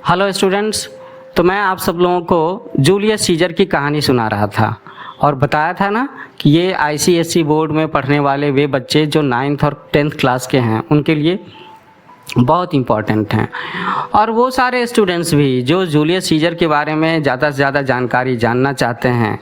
Hello students. तो मैं आप सब लोगों को जूलियस सीजर की कहानी सुना रहा था और बताया था ना कि ये आईसीएसई बोर्ड में पढ़ने वाले वे बच्चे जो 9th और 10th क्लास के हैं उनके लिए बहुत इम्पॉर्टेंट हैं। और वो सारे स्टूडेंट्स भी जो जूलियस सीजर के बारे में ज़्यादा से ज़्यादा जानकारी जानना चाहते हैं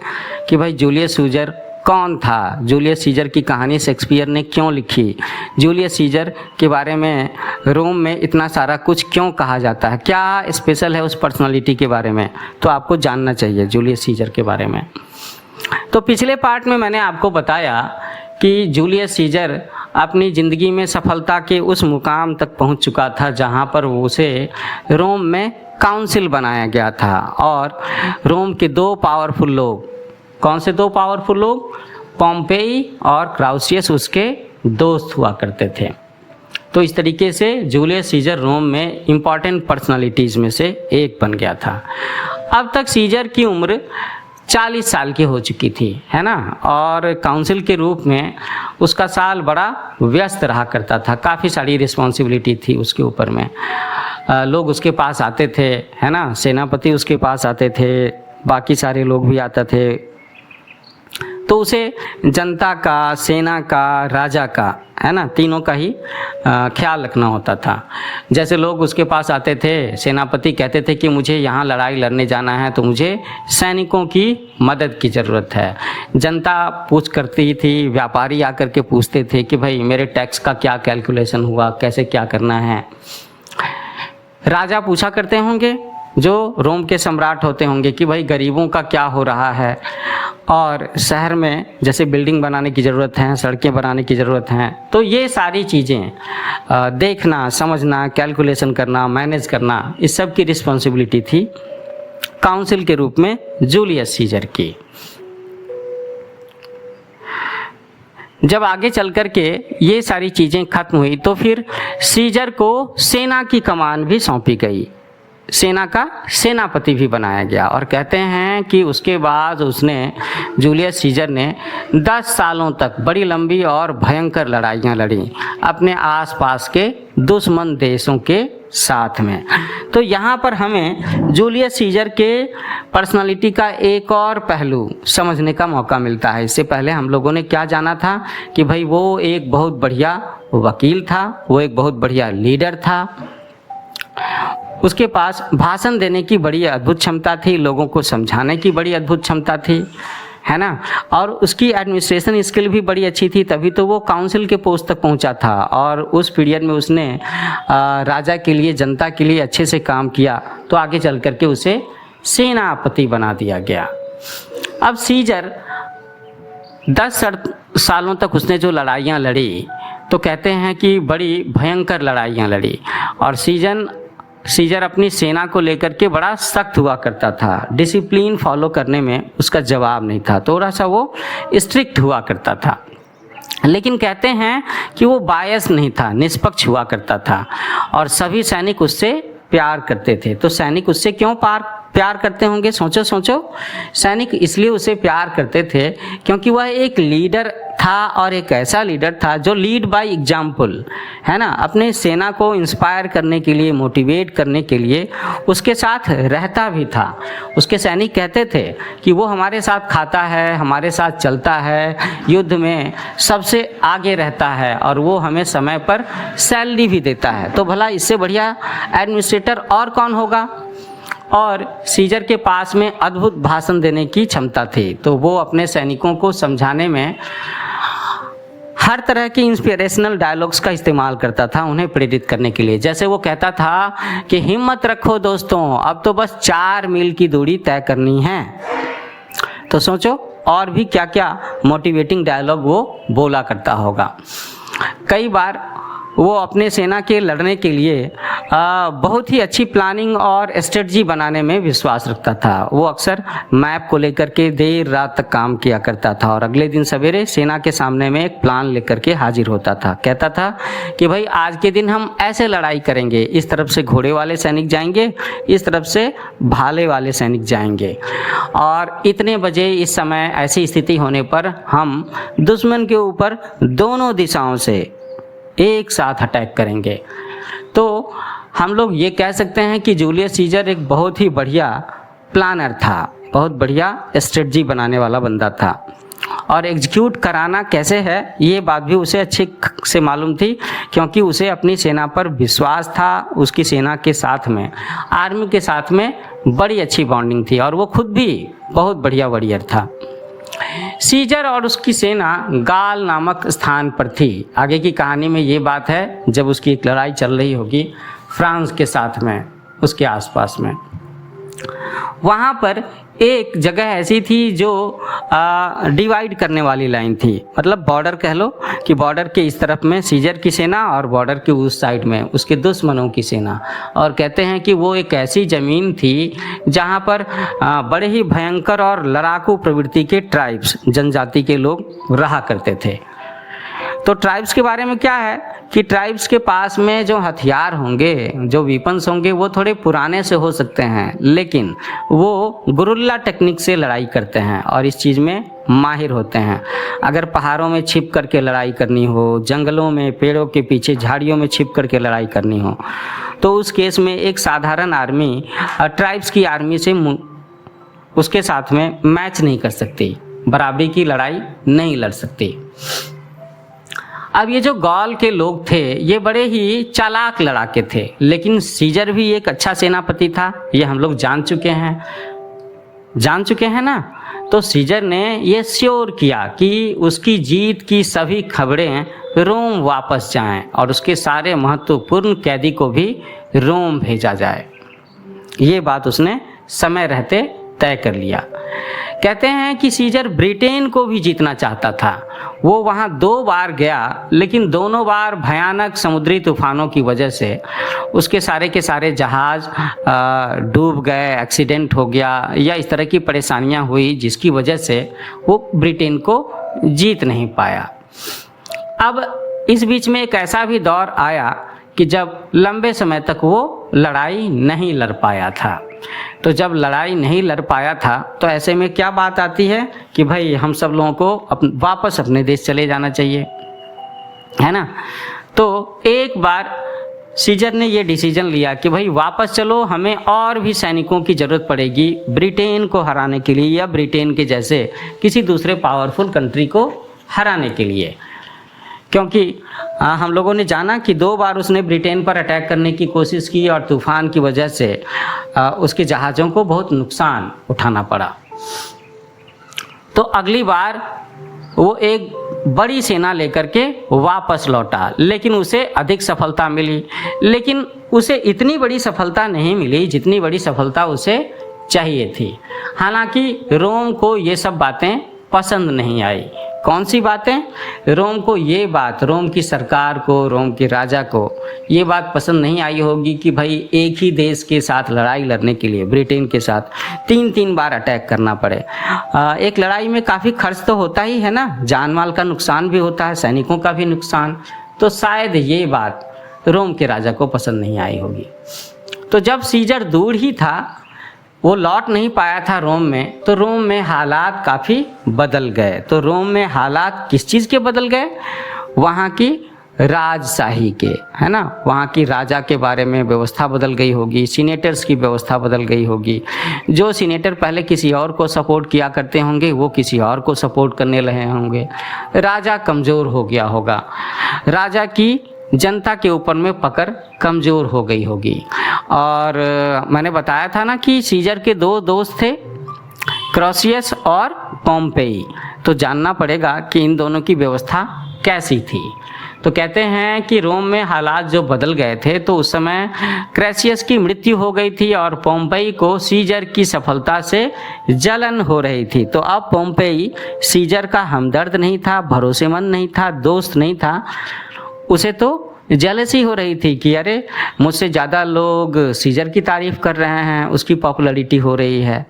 कि भाई जूलियस सीजर कौन था, जूलियस सीजर की कहानी शेक्सपियर ने क्यों लिखी, जूलियस सीजर के बारे में रोम में इतना सारा कुछ क्यों कहा जाता है, क्या स्पेशल है उस पर्सनालिटी के बारे में, तो आपको जानना चाहिए जूलियस सीजर के बारे में। तो पिछले पार्ट में मैंने आपको बताया कि जूलियस सीजर अपनी ज़िंदगी में सफलता के उस मुकाम तक पहुंच चुका था जहां पर उसे रोम में काउंसिल बनाया गया था और रोम के दो पावरफुल लोग, कौन से दो पावरफुल लोग, पोम्पेई और क्राउसियस उसके दोस्त हुआ करते थे। तो इस तरीके से जूलियस सीजर रोम में इम्पॉर्टेंट पर्सनालिटीज़ में से एक बन गया था। अब तक सीजर की उम्र 40 साल की हो चुकी थी, है ना, और काउंसिल के रूप में उसका साल बड़ा व्यस्त रहा करता था, काफ़ी सारी रिस्पॉन्सिबिलिटी थी उसके ऊपर में। लोग उसके पास आते थे, है ना, सेनापति उसके पास आते थे, बाकी सारे लोग भी आते थे। तो उसे जनता का, सेना का, राजा का, है ना, तीनों का ही ख्याल रखना होता था। जैसे लोग उसके पास आते थे, सेनापति कहते थे कि मुझे यहाँ लड़ाई लड़ने जाना है तो मुझे सैनिकों की मदद की ज़रूरत है। जनता पूछ करती थी, व्यापारी आकर के पूछते थे कि भाई मेरे टैक्स का क्या कैलकुलेशन हुआ, कैसे क्या करना है। राजा पूछा करते होंगे, जो रोम के सम्राट होते होंगे, कि भाई गरीबों का क्या हो रहा है, और शहर में जैसे बिल्डिंग बनाने की ज़रूरत है, सड़कें बनाने की ज़रूरत है। तो ये सारी चीज़ें देखना, समझना, कैलकुलेशन करना, मैनेज करना, इस सब की रिस्पॉन्सिबिलिटी थी काउंसिल के रूप में जूलियस सीजर की। जब आगे चल कर के ये सारी चीज़ें खत्म हुई तो फिर सीजर को सेना की कमान भी सौंपी गई, सेना का सेनापति भी बनाया गया। और कहते हैं कि उसके बाद उसने, जूलियस सीजर ने 10 सालों तक बड़ी लंबी और भयंकर लड़ाइयाँ लड़ी अपने आसपास के दुश्मन देशों के साथ में। तो यहाँ पर हमें जूलियस सीजर के पर्सनालिटी का एक और पहलू समझने का मौका मिलता है। इससे पहले हम लोगों ने क्या जाना था कि भाई वो एक बहुत बढ़िया वकील था, वो एक बहुत बढ़िया लीडर था, उसके पास भाषण देने की बड़ी अद्भुत क्षमता थी, लोगों को समझाने की बड़ी अद्भुत क्षमता थी, है ना, और उसकी एडमिनिस्ट्रेशन स्किल भी बड़ी अच्छी थी, तभी तो वो काउंसिल के पोस्ट तक पहुंचा था। और उस पीरियड में उसने राजा के लिए, जनता के लिए अच्छे से काम किया, तो आगे चल करके उसे सेनापति बना दिया गया। अब सीजर 10 सालों तक उसने जो लड़ाइयाँ लड़ी, तो कहते हैं कि बड़ी भयंकर लड़ाइयाँ लड़ी। और सीजर अपनी सेना को लेकर के बड़ा सख्त हुआ करता था, डिसिप्लिन फॉलो करने में उसका जवाब नहीं था, थोड़ा सा वो स्ट्रिक्ट हुआ करता था। लेकिन कहते हैं कि वो बायस नहीं था, निष्पक्ष हुआ करता था और सभी सैनिक उससे प्यार करते थे। तो सैनिक उससे क्यों प्यार करते होंगे, सोचो। सैनिक इसलिए उसे प्यार करते थे क्योंकि वह एक लीडर था, और एक ऐसा लीडर था जो लीड बाय एग्जाम्पल, है ना, अपने सेना को इंस्पायर करने के लिए, मोटिवेट करने के लिए उसके साथ रहता भी था। उसके सैनिक कहते थे कि वो हमारे साथ खाता है, हमारे साथ चलता है, युद्ध में सबसे आगे रहता है और वो हमें समय पर सैलरी भी देता है। तो भला इससे बढ़िया एडमिनिस्ट्रेटर और कौन होगा। और सीजर के पास में अद्भुत भाषण देने की क्षमता थी, तो वो अपने सैनिकों को समझाने में हर तरह की इंस्पिरेशनल डायलॉग्स का इस्तेमाल करता था उन्हें प्रेरित करने के लिए। जैसे वो कहता था कि हिम्मत रखो दोस्तों, अब तो बस 4 मील की दूरी तय करनी है। तो सोचो और भी क्या क्या मोटिवेटिंग डायलॉग वो बोला करता होगा। कई बार वो अपने सेना के लड़ने के लिए बहुत ही अच्छी प्लानिंग और स्ट्रेटजी बनाने में विश्वास रखता था। वो अक्सर मैप को लेकर के देर रात तक काम किया करता था और अगले दिन सवेरे सेना के सामने में एक प्लान लेकर के हाजिर होता था। कहता था कि भाई आज के दिन हम ऐसे लड़ाई करेंगे, इस तरफ से घोड़े वाले सैनिक जाएंगे, इस तरफ से भाले वाले सैनिक जाएंगे, और इतने बजे इस समय ऐसी स्थिति होने पर हम दुश्मन के ऊपर दोनों दिशाओं से एक साथ अटैक करेंगे। तो हम लोग ये कह सकते हैं कि जूलियस सीजर एक बहुत ही बढ़िया प्लानर था, बहुत बढ़िया स्ट्रेटजी बनाने वाला बंदा था, और एग्जीक्यूट कराना कैसे है ये बात भी उसे अच्छे से मालूम थी, क्योंकि उसे अपनी सेना पर विश्वास था। उसकी सेना के साथ में, आर्मी के साथ में बड़ी अच्छी बॉन्डिंग थी, और वो खुद भी बहुत बढ़िया वॉरियर था। सीजर और उसकी सेना गाल नामक स्थान पर थी। आगे की कहानी में ये बात है, जब उसकी एक लड़ाई चल रही होगी फ्रांस के साथ में, उसके आसपास में, वहाँ पर एक जगह ऐसी थी जो डिवाइड करने वाली लाइन थी, मतलब बॉर्डर कह लो कि बॉर्डर के इस तरफ में सीजर की सेना और बॉर्डर के उस साइड में उसके दुश्मनों की सेना। और कहते हैं कि वो एक ऐसी ज़मीन थी जहाँ पर बड़े ही भयंकर और लड़ाकू प्रवृत्ति के ट्राइब्स, जनजाति के लोग रहा करते थे। तो ट्राइब्स के बारे में क्या है कि ट्राइब्स के पास में जो हथियार होंगे, जो वेपन्स होंगे, वो थोड़े पुराने से हो सकते हैं, लेकिन वो गुरिल्ला टेक्निक से लड़ाई करते हैं और इस चीज़ में माहिर होते हैं। अगर पहाड़ों में छिप करके लड़ाई करनी हो, जंगलों में, पेड़ों के पीछे, झाड़ियों में छिप करके लड़ाई करनी हो, तो उस केस में एक साधारण आर्मी ट्राइब्स की आर्मी से उसके साथ में मैच नहीं कर सकती, बराबरी की लड़ाई नहीं लड़ सकती। अब ये जो गॉल के लोग थे ये बड़े ही चालाक लड़ाके थे, लेकिन सीजर भी एक अच्छा सेनापति था, ये हम लोग जान चुके हैं ना। तो सीजर ने ये श्योर किया कि उसकी जीत की सभी खबरें रोम वापस जाएं और उसके सारे महत्वपूर्ण कैदी को भी रोम भेजा जाए। ये बात उसने समय रहते तय कर लिया। कहते हैं कि सीजर ब्रिटेन को भी जीतना चाहता था। वो वहाँ 2 बार गया, लेकिन दोनों बार भयानक समुद्री तूफानों की वजह से उसके सारे के सारे जहाज़ डूब गए, एक्सीडेंट हो गया या इस तरह की परेशानियाँ हुई, जिसकी वजह से वो ब्रिटेन को जीत नहीं पाया। अब इस बीच में एक ऐसा भी दौर आया कि जब लंबे समय तक वो लड़ाई नहीं लड़ पाया था। तो जब लड़ाई नहीं लड़ पाया था तो ऐसे में क्या बात आती है कि भाई हम सब लोगों को वापस अपने देश चले जाना चाहिए, है ना। तो एक बार सीजर ने ये डिसीजन लिया कि भाई वापस चलो, हमें और भी सैनिकों की ज़रूरत पड़ेगी ब्रिटेन को हराने के लिए या ब्रिटेन के जैसे किसी दूसरे पावरफुल कंट्री को हराने के लिए। क्योंकि हम लोगों ने जाना कि 2 बार उसने ब्रिटेन पर अटैक करने की कोशिश की और तूफान की वजह से उसके जहाज़ों को बहुत नुकसान उठाना पड़ा। तो अगली बार वो एक बड़ी सेना लेकर के वापस लौटा, लेकिन उसे अधिक सफलता मिली, लेकिन उसे इतनी बड़ी सफलता नहीं मिली जितनी बड़ी सफलता उसे चाहिए थी। हालांकि रोम को ये सब बातें पसंद नहीं आई। कौन सी बातें? रोम को ये बात, रोम की सरकार को, रोम के राजा को ये बात पसंद नहीं आई होगी कि भाई एक ही देश के साथ लड़ाई लड़ने के लिए ब्रिटेन के साथ 3-3 बार अटैक करना पड़े। एक लड़ाई में काफ़ी खर्च तो होता ही है ना, जान माल का नुकसान भी होता है, सैनिकों का भी नुकसान। तो शायद ये बात रोम के राजा को पसंद नहीं आई होगी। तो जब सीजर दूर ही था, वो लौट नहीं पाया था रोम में, तो रोम में हालात काफ़ी बदल गए। तो रोम में हालात किस चीज़ के बदल गए? वहाँ की राजशाही के, है ना। वहाँ की राजा के बारे में व्यवस्था बदल गई होगी, सीनेटर्स की व्यवस्था बदल गई होगी। जो सीनेटर पहले किसी और को सपोर्ट किया करते होंगे वो किसी और को सपोर्ट करने लगे होंगे। राजा कमज़ोर हो गया होगा, राजा की जनता के ऊपर में पकड़ कमज़ोर हो गई होगी। और मैंने बताया था ना कि सीजर के 2 दोस्त थे, क्रॉसियस और पोम्पेई। तो जानना पड़ेगा कि इन दोनों की व्यवस्था कैसी थी। तो कहते हैं कि रोम में हालात जो बदल गए थे, तो उस समय क्रॉसियस की मृत्यु हो गई थी और पोम्पेई को सीजर की सफलता से जलन हो रही थी। तो अब पोम्पेई सीजर का हमदर्द नहीं था, भरोसेमंद नहीं था, दोस्त नहीं था, उसे तो जेलसी हो रही थी कि अरे मुझसे ज़्यादा लोग सीजर की तारीफ़ कर रहे हैं, उसकी पॉपुलैरिटी हो रही है।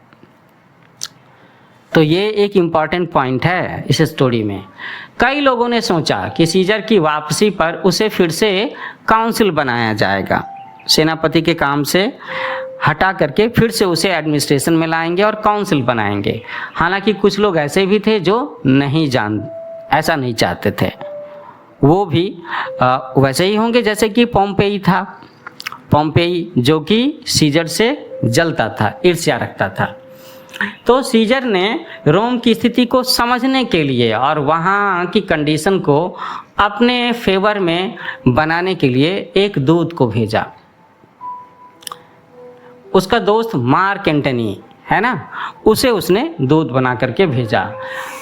तो ये एक इम्पॉर्टेंट पॉइंट है इस स्टोरी में। कई लोगों ने सोचा कि सीजर की वापसी पर उसे फिर से काउंसिल बनाया जाएगा, सेनापति के काम से हटा करके फिर से उसे एडमिनिस्ट्रेशन में लाएंगे और काउंसिल बनाएंगे। हालांकि कुछ लोग ऐसे भी थे जो ऐसा नहीं चाहते थे। वो भी वैसे ही होंगे जैसे कि पोम्पेई था। पोम्पेई जो कि सीजर से जलता था, ईर्ष्या रखता था। तो सीजर ने रोम की स्थिति को समझने के लिए और वहाँ की कंडीशन को अपने फेवर में बनाने के लिए एक दूत को भेजा। उसका दोस्त मार्क एंटनी है ना, उसे उसने दूत बना करके भेजा।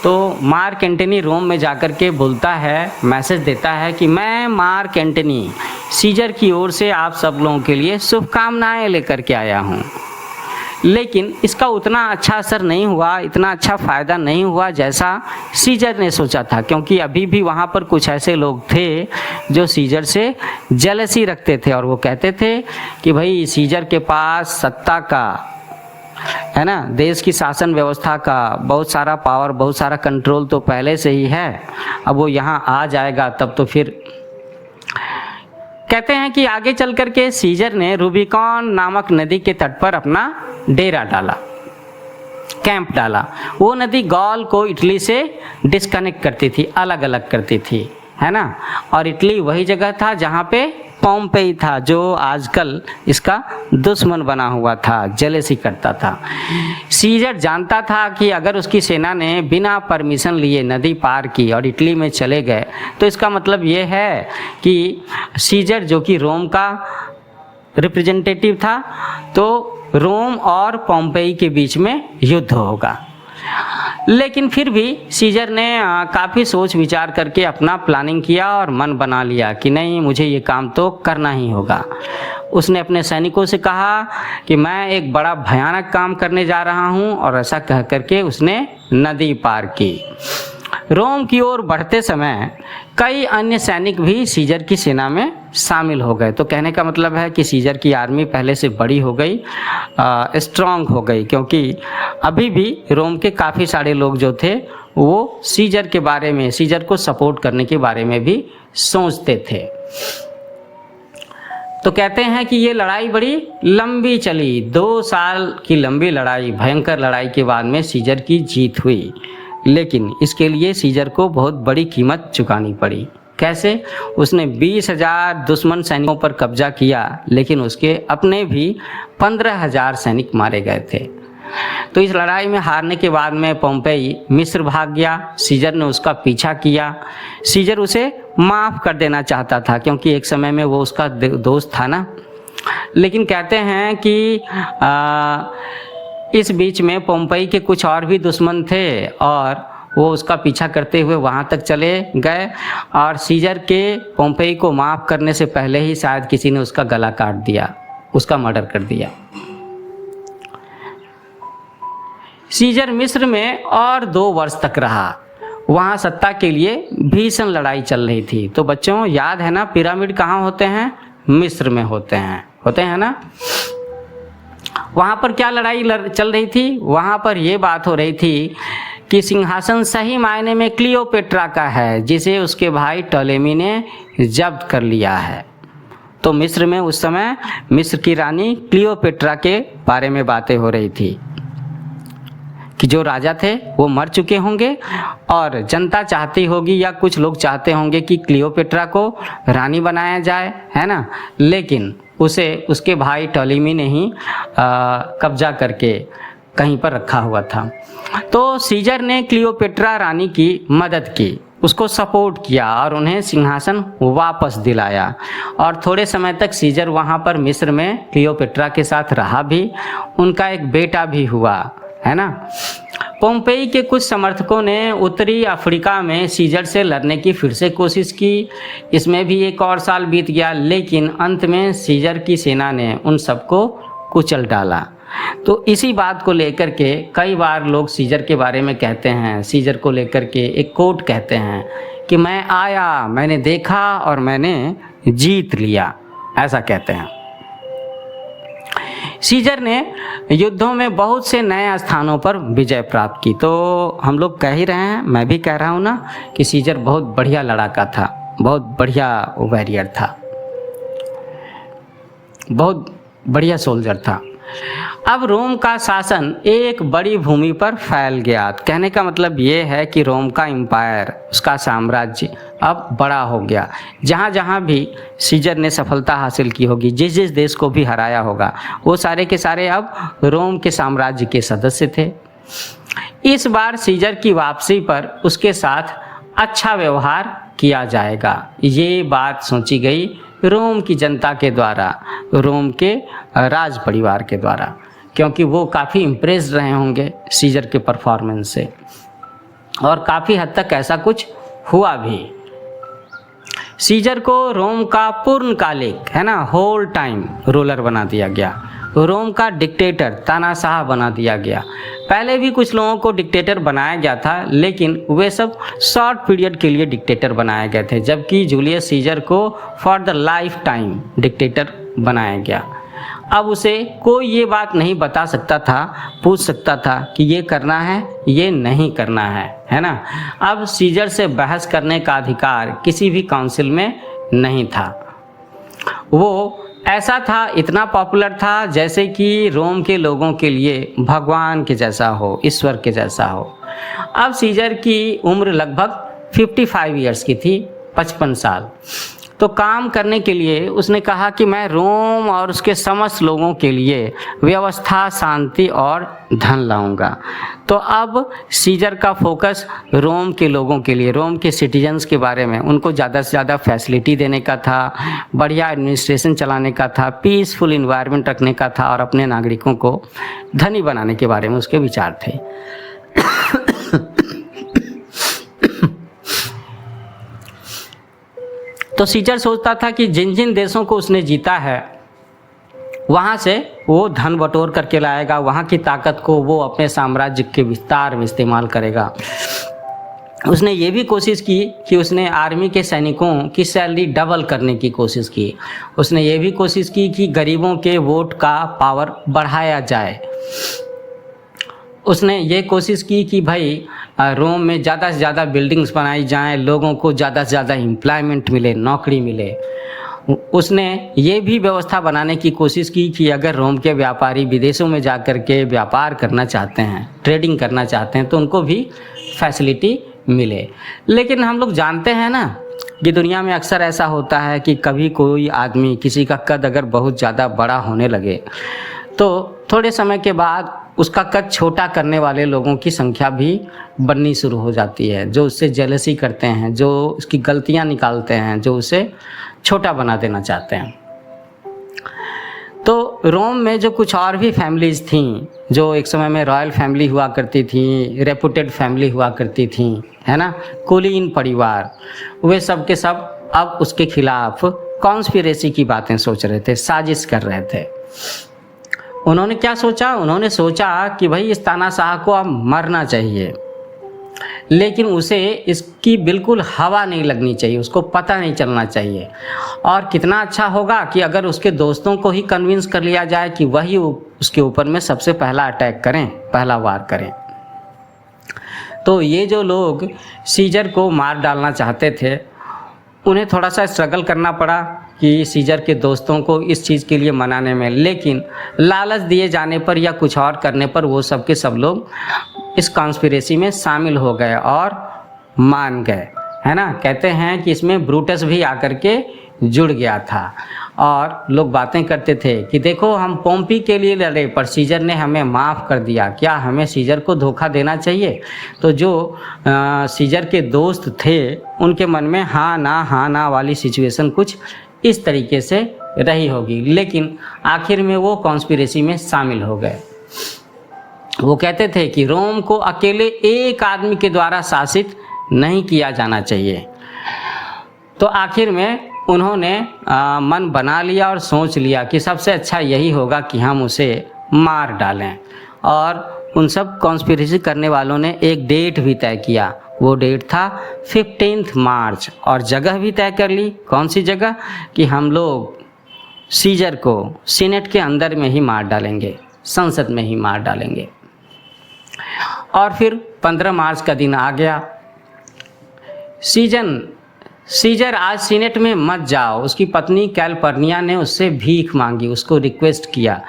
तो मार्क एंटनी रोम में जाकर के बोलता है, मैसेज देता है कि मैं मार्क एंटनी सीजर की ओर से आप सब लोगों के लिए शुभकामनाएं लेकर के आया हूँ। लेकिन इसका उतना अच्छा असर नहीं हुआ, इतना अच्छा फ़ायदा नहीं हुआ जैसा सीजर ने सोचा था, क्योंकि अभी भी वहाँ पर कुछ ऐसे लोग थे जो सीजर से जेलसी रखते थे और वो कहते थे कि भाई सीजर के पास सत्ता का, है ना, देश की शासन व्यवस्था का बहुत सारा पावर, बहुत सारा कंट्रोल तो पहले से ही है, अब वो यहाँ आ जाएगा तब तो फिर। कहते हैं कि आगे चल करके सीजर ने रूबिकॉन नामक नदी के तट पर अपना डेरा डाला, कैंप डाला। वो नदी गॉल को इटली से डिस्कनेक्ट करती थी, अलग अलग करती थी, है ना, और इटली वही जगह था जहाँ पे पोम्पेई था जो आजकल इसका दुश्मन बना हुआ था, जेलेसी करता था। सीजर जानता था कि अगर उसकी सेना ने बिना परमिशन लिए नदी पार की और इटली में चले गए तो इसका मतलब ये है कि सीजर जो कि रोम का रिप्रेजेंटेटिव था, तो रोम और पोम्पेई के बीच में युद्ध होगा। लेकिन फिर भी सीजर ने काफ़ी सोच विचार करके अपना प्लानिंग किया और मन बना लिया कि नहीं, मुझे ये काम तो करना ही होगा। उसने अपने सैनिकों से कहा कि मैं एक बड़ा भयानक काम करने जा रहा हूँ, और ऐसा कह करके उसने नदी पार की। रोम की ओर बढ़ते समय कई अन्य सैनिक भी सीजर की सेना में शामिल हो गए। तो कहने का मतलब है कि सीजर की आर्मी पहले से बड़ी हो गई, स्ट्रांग हो गई, क्योंकि अभी भी रोम के काफ़ी सारे लोग जो थे वो सीजर के बारे में, सीजर को सपोर्ट करने के बारे में भी सोचते थे। तो कहते हैं कि ये लड़ाई बड़ी लंबी चली, 2 साल की लंबी लड़ाई, भयंकर लड़ाई के बाद में सीजर की जीत हुई। लेकिन इसके लिए सीजर को बहुत बड़ी कीमत चुकानी पड़ी। कैसे? उसने 20,000 दुश्मन सैनिकों पर कब्जा किया, लेकिन उसके अपने भी 15,000 सैनिक मारे गए थे। तो इस लड़ाई में हारने के बाद में पोम्पेई मिस्र भाग गया। सीजर ने उसका पीछा किया। सीजर उसे माफ़ कर देना चाहता था, क्योंकि एक समय में वो उसका दोस्त था ना। लेकिन कहते हैं कि इस बीच में पोम्पेई के कुछ और भी दुश्मन थे और वो उसका पीछा करते हुए वहाँ तक चले गए, और सीजर के पोम्पेई को माफ़ करने से पहले ही शायद किसी ने उसका गला काट दिया, उसका मर्डर कर दिया। सीजर मिस्र में और 2 वर्ष तक रहा। वहाँ सत्ता के लिए भीषण लड़ाई चल रही थी। तो बच्चों याद है ना, पिरामिड कहाँ होते हैं? मिस्र में होते हैं ना। वहाँ पर क्या लड़ाई चल रही थी? वहाँ पर ये बात हो रही थी कि सिंहासन सही मायने में क्लियोपेट्रा का है, जिसे उसके भाई टॉलेमी ने जब्त कर लिया है। तो मिस्र में उस समय मिस्र की रानी क्लियोपेट्रा के बारे में बातें हो रही थी कि जो राजा थे वो मर चुके होंगे और जनता चाहती होगी या कुछ लोग चाहते होंगे कि क्लियोपेट्रा को रानी बनाया जाए, है ना। लेकिन उसे उसके भाई टॉलेमी ने ही कब्जा करके कहीं पर रखा हुआ था। तो सीजर ने क्लियोपेट्रा रानी की मदद की, उसको सपोर्ट किया और उन्हें सिंहासन वापस दिलाया। और थोड़े समय तक सीजर वहाँ पर मिस्र में क्लियोपेट्रा के साथ रहा भी। उनका एक बेटा भी हुआ, है ना। पोम्पेई के कुछ समर्थकों ने उत्तरी अफ्रीका में सीजर से लड़ने की फिर से कोशिश की। इसमें भी 1 और साल बीत गया, लेकिन अंत में सीजर की सेना ने उन सबको कुचल डाला। तो इसी बात को लेकर के कई बार लोग सीजर के बारे में कहते हैं, सीजर को लेकर के एक कोट कहते हैं कि मैं आया, मैंने देखा और मैंने जीत लिया, ऐसा कहते हैं। सीजर ने युद्धों में बहुत से नए स्थानों पर विजय प्राप्त की। तो हम लोग कह ही रहे हैं, मैं भी कह रहा हूँ ना, कि सीजर बहुत बढ़िया लड़ाका था, बहुत बढ़िया वॉरियर था, बहुत बढ़िया सोल्जर था। अब रोम का शासन एक बड़ी भूमि पर फैल गया। कहने का मतलब ये है कि रोम का एम्पायर, उसका साम्राज्य अब बड़ा हो गया। जहाँ जहाँ भी सीजर ने सफलता हासिल की होगी, जिस जिस देश को भी हराया होगा, वो सारे के सारे अब रोम के साम्राज्य के सदस्य थे। इस बार सीजर की वापसी पर उसके साथ अच्छा व्यवहार किया जाएगा, ये बात सोची गई रोम की जनता के द्वारा, रोम के राज परिवार के द्वारा, क्योंकि वो काफ़ी इम्प्रेस्ड रहे होंगे सीजर के परफॉर्मेंस से, और काफ़ी हद तक ऐसा कुछ हुआ भी। सीजर को रोम का पूर्णकालिक, है ना, होल टाइम रूलर बना दिया गया, रोम का डिक्टेटर, तानाशाह बना दिया गया। पहले भी कुछ लोगों को डिक्टेटर बनाया गया था, लेकिन वे सब शॉर्ट पीरियड के लिए डिक्टेटर बनाए गए थे, जबकि जूलियस सीजर को for the life time dictator बनाया गया। अब उसे कोई ये बात नहीं बता सकता था, पूछ सकता था कि ये करना है, ये नहीं करना है ना। अब सीजर से बहस करने का अधिकार किसी भी काउंसिल में नहीं था। वो ऐसा था, इतना पॉपुलर था जैसे कि रोम के लोगों के लिए भगवान के जैसा हो, ईश्वर के जैसा हो। अब सीजर की उम्र लगभग 55 ईयर्स की थी, 55 साल। तो काम करने के लिए उसने कहा कि मैं रोम और उसके समस्त लोगों के लिए व्यवस्था, शांति और धन लाऊंगा। तो अब सीजर का फोकस रोम के लोगों के लिए, रोम के सिटीजन्स के बारे में, उनको ज़्यादा से ज़्यादा फैसिलिटी देने का था, बढ़िया एडमिनिस्ट्रेशन चलाने का था, पीसफुल इन्वायरमेंट रखने का था, और अपने नागरिकों को धनी बनाने के बारे में उसके विचार थे। तो सीजर सोचता था कि जिन जिन देशों को उसने जीता है, वहाँ से वो धन बटोर करके लाएगा, वहाँ की ताकत को वो अपने साम्राज्य के विस्तार में इस्तेमाल करेगा। उसने ये भी कोशिश की कि उसने आर्मी के सैनिकों की सैलरी डबल करने की कोशिश की। उसने ये भी कोशिश की कि गरीबों के वोट का पावर बढ़ाया जाए। उसने ये कोशिश की कि भाई रोम में ज़्यादा से ज़्यादा बिल्डिंग्स बनाई जाएं, लोगों को ज़्यादा से ज़्यादा एम्प्लॉयमेंट मिले, नौकरी मिले। उसने ये भी व्यवस्था बनाने की कोशिश की कि अगर रोम के व्यापारी विदेशों में जा कर के व्यापार करना चाहते हैं, ट्रेडिंग करना चाहते हैं, तो उनको भी फैसिलिटी मिले। लेकिन हम लोग जानते हैं ना कि दुनिया में अक्सर ऐसा होता है कि कभी कोई आदमी, किसी का कद अगर बहुत ज़्यादा बड़ा होने लगे, तो थोड़े समय के बाद उसका कद छोटा करने वाले लोगों की संख्या भी बढ़नी शुरू हो जाती है, जो उससे जेलसी करते हैं, जो उसकी गलतियां निकालते हैं, जो उसे छोटा बना देना चाहते हैं। तो रोम में जो कुछ और भी फैमिलीज़ थीं, जो एक समय में रॉयल फैमिली हुआ करती थी, रेपुटेड फैमिली हुआ करती थी, है ना, कुलीन परिवार, वे सब के सब अब उसके खिलाफ कॉन्स्पिरेसी की बातें सोच रहे थे, साजिश कर रहे थे। उन्होंने क्या सोचा? उन्होंने सोचा कि भाई इस तानाशाह को अब मरना चाहिए, लेकिन उसे इसकी बिल्कुल हवा नहीं लगनी चाहिए, उसको पता नहीं चलना चाहिए। और कितना अच्छा होगा कि अगर उसके दोस्तों को ही कन्विंस कर लिया जाए कि वही उसके ऊपर में सबसे पहला अटैक करें, पहला वार करें। तो ये जो लोग सीजर को मार डालना चाहते थे, उन्हें थोड़ा सा स्ट्रगल करना पड़ा कि सीजर के दोस्तों को इस चीज़ के लिए मनाने में, लेकिन लालच दिए जाने पर या कुछ और करने पर वो सब के सब लोग इस कॉन्स्पिरेसी में शामिल हो गए और मान गए, है ना। कहते हैं कि इसमें ब्रूटस भी आकर के जुड़ गया था, और लोग बातें करते थे कि देखो हम पोम्पी के लिए लड़े पर सीजर ने हमें माफ़ कर दिया, क्या हमें सीजर को धोखा देना चाहिए? तो जो सीजर के दोस्त थे उनके मन में हाँ ना वाली सिचुएशन कुछ इस तरीके से रही होगी, लेकिन आखिर में वो कॉन्स्पिरेसी में शामिल हो गए। वो कहते थे कि रोम को अकेले एक आदमी के द्वारा शासित नहीं किया जाना चाहिए। तो आखिर में उन्होंने मन बना लिया और सोच लिया कि सबसे अच्छा यही होगा कि हम उसे मार डालें। और उन सब कॉन्स्पिरेसी करने वालों ने एक डेट भी तय किया, वो डेट था 15 मार्च, और जगह भी तय कर ली। कौन सी जगह? कि हम लोग सीजर को सीनेट के अंदर में ही मार डालेंगे, संसद में ही मार डालेंगे। और फिर 15 मार्च का दिन आ गया। सीजर आज सीनेट में मत जाओ, उसकी पत्नी कैलपर्निया ने उससे भीख मांगी, उसको रिक्वेस्ट किया।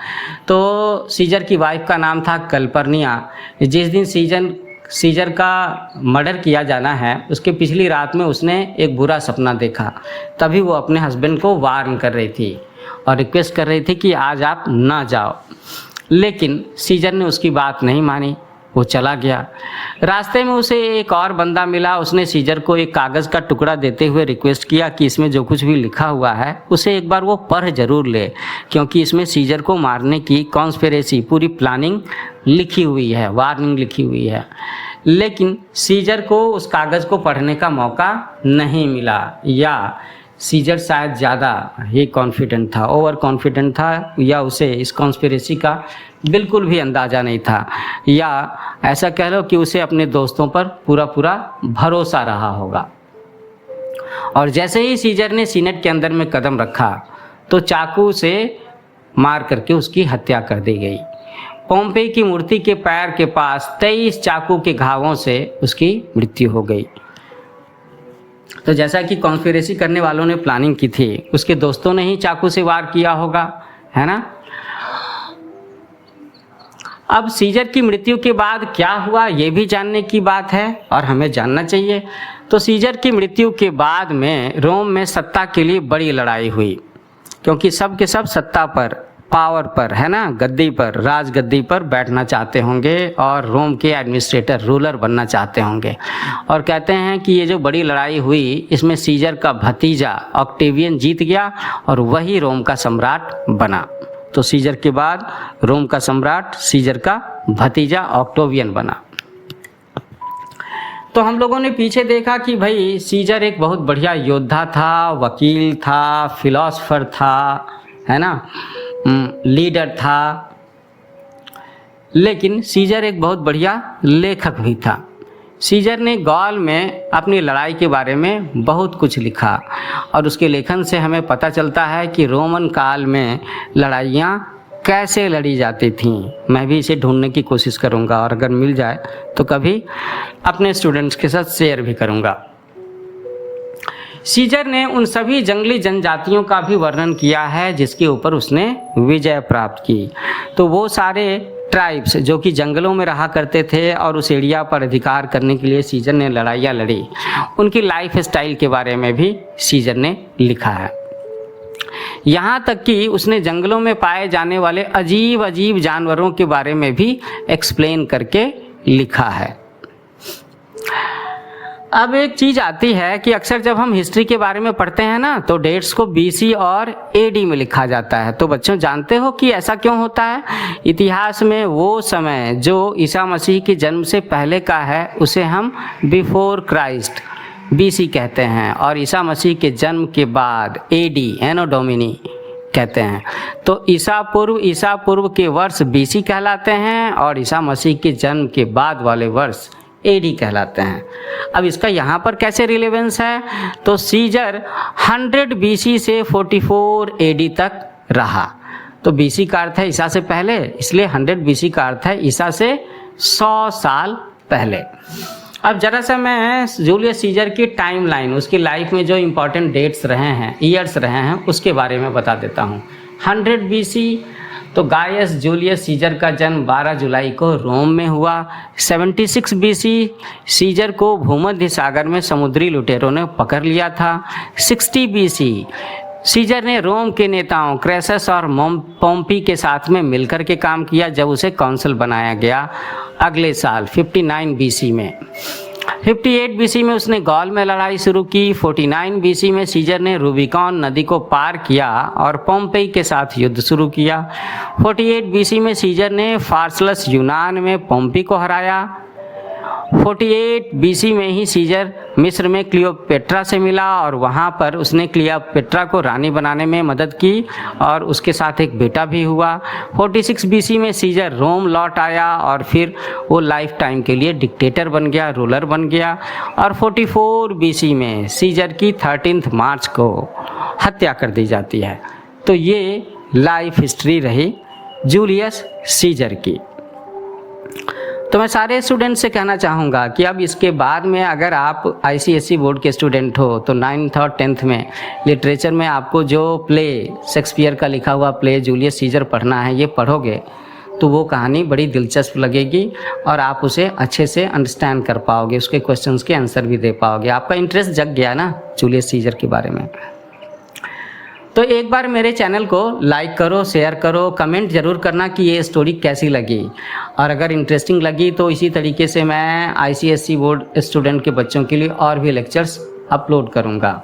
तो सीजर की वाइफ का नाम था कैलपर्निया। जिस दिन सीजर सीजर का मर्डर किया जाना है, उसके पिछली रात में उसने एक बुरा सपना देखा। तभी वो अपने हस्बैंड को वार्न कर रही थी और रिक्वेस्ट कर रही थी कि आज आप ना जाओ, लेकिन सीजर ने उसकी बात नहीं मानी, वो चला गया। रास्ते में उसे एक और बंदा मिला। उसने सीजर को एक कागज़ का टुकड़ा देते हुए रिक्वेस्ट किया कि इसमें जो कुछ भी लिखा हुआ है उसे एक बार वो पढ़ ज़रूर ले, क्योंकि इसमें सीजर को मारने की कॉन्स्पिरेसी पूरी प्लानिंग लिखी हुई है, वार्निंग लिखी हुई है। लेकिन सीजर को उस कागज़ को पढ़ने का मौका नहीं मिला, या सीजर शायद ज़्यादा ही कॉन्फिडेंट था, ओवर कॉन्फिडेंट था, या उसे इस कॉन्स्पिरेसी का बिल्कुल भी अंदाज़ा नहीं था, या ऐसा कह लो कि उसे अपने दोस्तों पर पूरा पूरा भरोसा रहा होगा। और जैसे ही सीजर ने सीनेट के अंदर में कदम रखा तो चाकू से मार करके उसकी हत्या कर दी गई। पोम्पेई की मूर्ति के पैर के पास 23 चाकू के घावों से उसकी मृत्यु हो गई। तो जैसा कि कॉन्स्पिरेसी करने वालों ने प्लानिंग की थी, उसके दोस्तों ने ही चाकू से वार किया होगा, है ना। अब सीजर की मृत्यु के बाद क्या हुआ ये भी जानने की बात है और हमें जानना चाहिए। तो सीजर की मृत्यु के बाद में रोम में सत्ता के लिए बड़ी लड़ाई हुई, क्योंकि सब के सब सत्ता पर, पावर पर, है ना, गद्दी पर, राज गद्दी पर बैठना चाहते होंगे और रोम के एडमिनिस्ट्रेटर, रूलर बनना चाहते होंगे। और कहते हैं कि ये जो बड़ी लड़ाई हुई इसमें सीजर का भतीजा ऑक्टेवियन जीत गया और वही रोम का सम्राट बना। तो सीजर के बाद रोम का सम्राट सीजर का भतीजा ऑक्टेवियन बना। तो हम लोगों ने पीछे देखा कि भाई सीजर एक बहुत बढ़िया योद्धा था, वकील था, फिलॉसफर था, है ना, लीडर था, लेकिन सीजर एक बहुत बढ़िया लेखक भी था। सीजर ने गॉल में अपनी लड़ाई के बारे में बहुत कुछ लिखा और उसके लेखन से हमें पता चलता है कि रोमन काल में लड़ाइयाँ कैसे लड़ी जाती थीं। मैं भी इसे ढूंढने की कोशिश करूँगा और अगर मिल जाए तो कभी अपने स्टूडेंट्स के साथ शेयर भी करूँगा। सीजर ने उन सभी जंगली जनजातियों का भी वर्णन किया है जिसके ऊपर उसने विजय प्राप्त की। तो वो सारे ट्राइब्स जो कि जंगलों में रहा करते थे और उस एरिया पर अधिकार करने के लिए सीजर ने लड़ाइयाँ लड़ी, उनकी लाइफ स्टाइल के बारे में भी सीजर ने लिखा है। यहाँ तक कि उसने जंगलों में पाए जाने वाले अजीब अजीब जानवरों के बारे में भी एक्सप्लेन करके लिखा है। अब एक चीज़ आती है कि अक्सर जब हम हिस्ट्री के बारे में पढ़ते हैं ना तो डेट्स को BC और AD में लिखा जाता है। तो बच्चों जानते हो कि ऐसा क्यों होता है? इतिहास में वो समय जो ईसा मसीह के जन्म से पहले का है उसे हम बिफोर क्राइस्ट BC कहते हैं और ईसा मसीह के जन्म के बाद AD एनो डोमिनी कहते हैं। तो ईसा पूर्व के वर्ष BC कहलाते हैं और ईसा मसीह के जन्म के बाद वाले वर्ष AD कहलाते हैं। अब इसका यहाँ पर कैसे रिलेवेंस है? तो सीजर 100 BC से 44 AD तक रहा। तो BC का अर्थ है ईसा से पहले, इसलिए 100 BC का अर्थ है ईसा से 100 साल पहले। अब जरा सा मैं जूलियस सीजर की टाइमलाइन, उसकी लाइफ में जो इम्पोर्टेंट डेट्स रहे हैं, ईयर्स रहे हैं, उसके बारे में बता देता हूँ। 100 BC तो गायस जूलियस सीजर का जन्म 12 जुलाई को रोम में हुआ। 76 BC सीजर को भूमध्य सागर में समुद्री लुटेरों ने पकड़ लिया था। 60 BC सीजर ने रोम के नेताओं क्रेसस और पोम्पी के साथ में मिलकर के काम किया जब उसे कौंसल बनाया गया। अगले साल 59 BC में 58 BC में उसने गॉल में लड़ाई शुरू की। 49 BC में सीजर ने रूबिकॉन नदी को पार किया और पोम्पेई के साथ युद्ध शुरू किया। 48 BC में सीजर ने फार्सलस यूनान में पोम्पी को हराया। 48 BC में ही सीजर मिस्र में क्लियोपेट्रा से मिला और वहाँ पर उसने क्लियोपेट्रा को रानी बनाने में मदद की और उसके साथ एक बेटा भी हुआ। 46 BC में सीजर रोम लौट आया और फिर वो लाइफ टाइम के लिए डिक्टेटर बन गया, रूलर बन गया। और 44 BC में सीजर की 13 मार्च को हत्या कर दी जाती है। तो ये लाइफ हिस्ट्री रही जूलियस सीजर की। तो मैं सारे स्टूडेंट से कहना चाहूँगा कि अब इसके बाद में अगर आप ICSE बोर्ड के स्टूडेंट हो तो 9th और 10th में लिटरेचर में आपको जो प्ले शेक्सपियर का लिखा हुआ प्ले जूलियस सीजर पढ़ना है, ये पढ़ोगे तो वो कहानी बड़ी दिलचस्प लगेगी और आप उसे अच्छे से अंडरस्टैंड कर पाओगे, उसके क्वेश्चंस के आंसर भी दे पाओगे। आपका इंटरेस्ट जग गया ना जूलियस सीजर के बारे में। तो एक बार मेरे चैनल को लाइक करो, शेयर करो, कमेंट ज़रूर करना कि ये स्टोरी कैसी लगी, और अगर इंटरेस्टिंग लगी तो इसी तरीके से मैं ICSE बोर्ड स्टूडेंट के बच्चों के लिए और भी लेक्चर्स अपलोड करूँगा।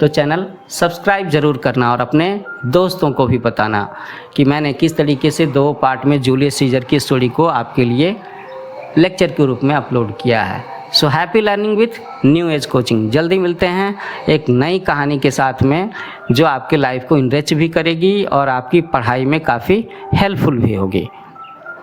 तो चैनल सब्सक्राइब ज़रूर करना और अपने दोस्तों को भी बताना कि मैंने किस तरीके से 2 पार्ट में जूलियस सीजर की स्टोरी को आपके लिए लेक्चर के रूप में अपलोड किया है। So happy learning with new age coaching. जल्दी मिलते हैं एक नई कहानी के साथ में जो आपके लाइफ को इनरिच भी करेगी और आपकी पढ़ाई में काफ़ी हेल्पफुल भी होगी।